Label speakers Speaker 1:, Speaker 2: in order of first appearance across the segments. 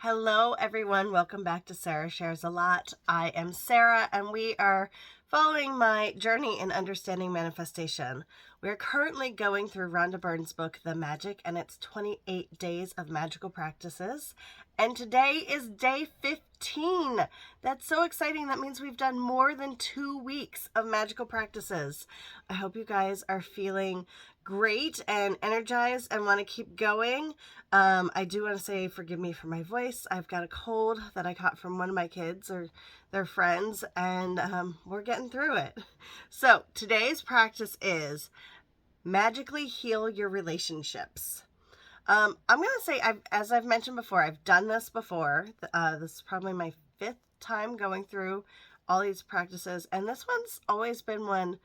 Speaker 1: Hello, everyone. Welcome back to Sara Shares a Lot. I am Sara, and we are following my journey in understanding manifestation. We're currently going through Rhonda Byrne's book, The Magic, and it's 28 days of magical practices. And today is day 15. That's so exciting. That means we've done more than 2 weeks of magical practices. I hope you guys are feeling great and energized and want to keep going. I do want to say forgive me for my voice. I've got a cold that I caught from one of my kids or their friends, and we're getting through it. So today's practice is magically heal your relationships. I'm going to say, as I've mentioned before, I've done this before. This is probably my 5th time going through all these practices, and this one's always been one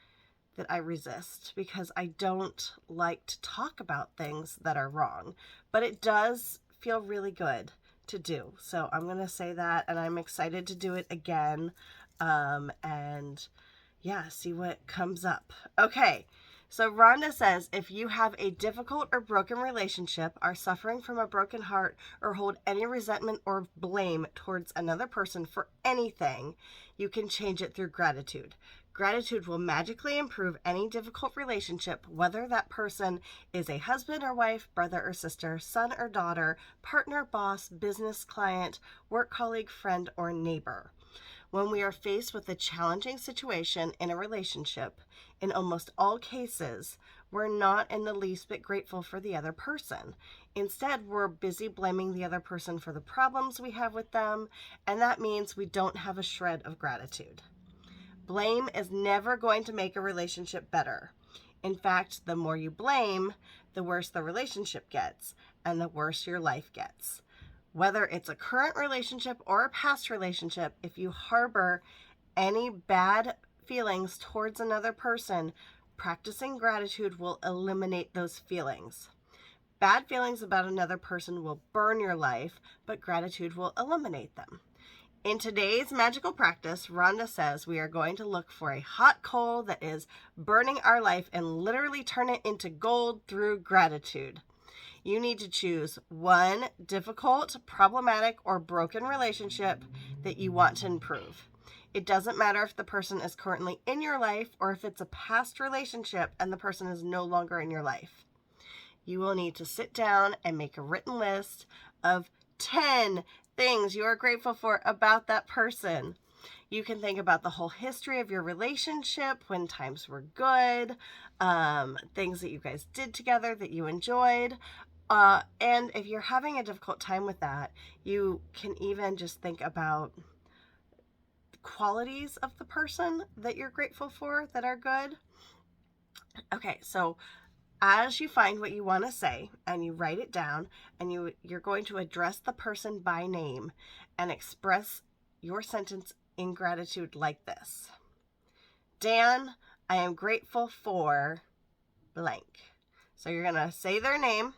Speaker 1: that I resist because I don't like to talk about things that are wrong, but it does feel really good to do. So I'm going to say that, and I'm excited to do it again. And yeah, see what comes up. Okay. So Rhonda says, if you have a difficult or broken relationship, are suffering from a broken heart, or hold any resentment or blame towards another person for anything, you can change it through gratitude. Gratitude will magically improve any difficult relationship, whether that person is a husband or wife, brother or sister, son or daughter, partner, boss, business client, work colleague, friend, or neighbor. When we are faced with a challenging situation in a relationship, in almost all cases, we're not in the least bit grateful for the other person. Instead, we're busy blaming the other person for the problems we have with them, and that means we don't have a shred of gratitude. Blame is never going to make a relationship better. In fact, the more you blame, the worse the relationship gets, and the worse your life gets. Whether it's a current relationship or a past relationship, if you harbor any bad feelings towards another person, practicing gratitude will eliminate those feelings. Bad feelings about another person will burn your life, but gratitude will eliminate them. In today's magical practice, Rhonda says we are going to look for a hot coal that is burning our life and literally turn it into gold through gratitude. You need to choose one difficult, problematic, or broken relationship that you want to improve. It doesn't matter if the person is currently in your life or if it's a past relationship and the person is no longer in your life. You will need to sit down and make a written list of 10 things you are grateful for about that person. You can think about the whole history of your relationship, when times were good, things that you guys did together that you enjoyed. And if you're having a difficult time with that, you can even just think about the qualities of the person that you're grateful for that are good. Okay, so as you find what you want to say and you write it down, and you're going to address the person by name and express your sentence in gratitude like this. Dan, I am grateful for blank. So you're going to say their name,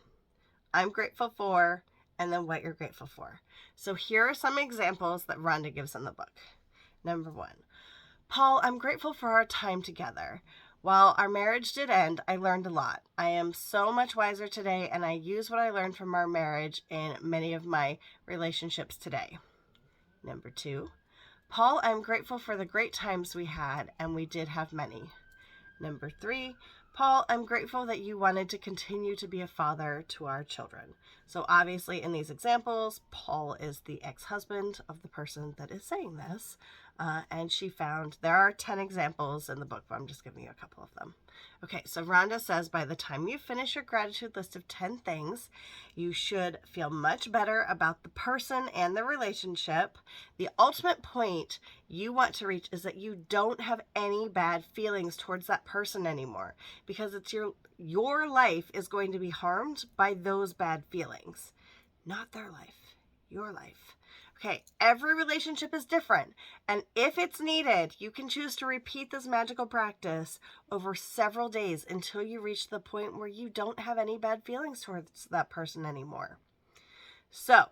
Speaker 1: I'm grateful for, and then what you're grateful for. So here are some examples that Rhonda gives in the book. Number 1, Paul, I'm grateful for our time together. While our marriage did end, I learned a lot. I am so much wiser today, and I use what I learned from our marriage in many of my relationships today. Number 2, Paul, I'm grateful for the great times we had, and we did have many. Number 3, Paul, I'm grateful that you wanted to continue to be a father to our children. So obviously in these examples, Paul is the ex-husband of the person that is saying this. And she found, there are 10 examples in the book, but I'm just giving you a couple of them. Okay, so Rhonda says by the time you finish your gratitude list of 10 things, you should feel much better about the person and the relationship. The ultimate point you want to reach is that you don't have any bad feelings towards that person anymore, because it's your life is going to be harmed by those bad feelings, not their life, your life. Okay, every relationship is different, and if it's needed, you can choose to repeat this magical practice over several days until you reach the point where you don't have any bad feelings towards that person anymore. So,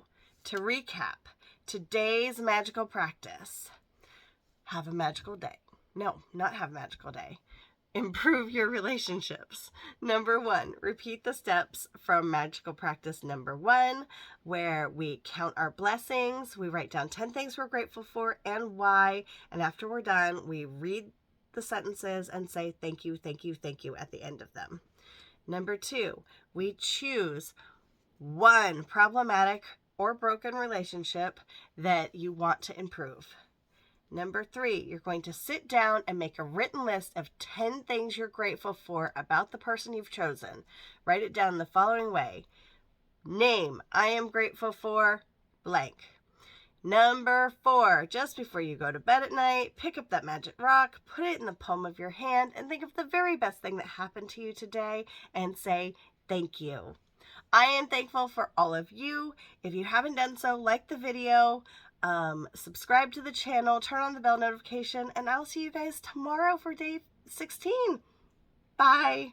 Speaker 1: to recap, today's magical practice, have a magical day. No, not have a magical day. improve your relationships. Number 1, repeat the steps from magical practice number 1, where we count our blessings, we write down 10 things we're grateful for and why, and after we're done, we read the sentences and say thank you, thank you, thank you at the end of them. Number 2, we choose one problematic or broken relationship that you want to improve. Number 3, you're going to sit down and make a written list of 10 things you're grateful for about the person you've chosen. Write it down the following way. Name, I am grateful for blank. Number 4, just before you go to bed at night, pick up that magic rock, put it in the palm of your hand, and think of the very best thing that happened to you today and say thank you. I am thankful for all of you. If you haven't done so, like the video, subscribe to the channel, turn on the bell notification, and I'll see you guys tomorrow for day 16. Bye.